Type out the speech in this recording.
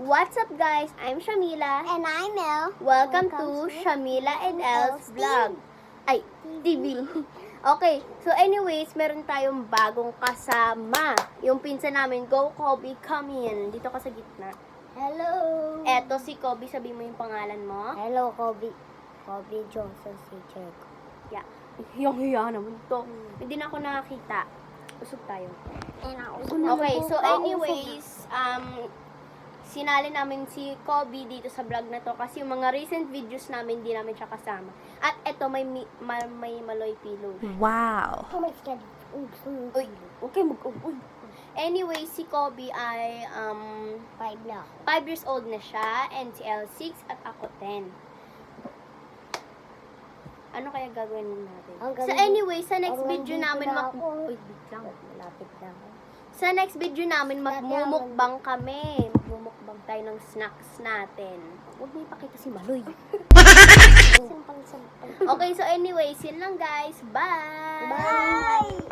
What's up guys? I'm Shamila. And I'm El. Welcome to Shamila and El's Vlog. Ay, TV. Okay, so anyways, meron tayong bagong kasama. Yung pinsan namin, Go Kobe, come in. Dito ka sa gitna. Hello. Eto si Kobe, sabi mo yung pangalan mo. Hello, Kobe. Kobe Johnson si Jericho. Yeah. Hiyang-hiya naman to. Hindi na ako nakakita. Usog tayo. Okay, so anyways, sinali namin si Kobe dito sa vlog na to kasi yung mga recent videos namin, hindi namin siya kasama. At eto, may Maloy Pillow. Wow. Oh my God. Uy, okay, uy. Anyway, si Kobe ay 5 na. 5 years old na siya, and si L 6 at ako 10. Ano kaya gagawin natin? So anyway, sa next video namin Uy, wait lang. Malapit lang. Sa next video namin, magmumukbang kami. Magmumukbang tayo ng snacks natin. Huwag mo ipakita si Maloy. Okay, so anyways, yun lang guys. Bye! Bye!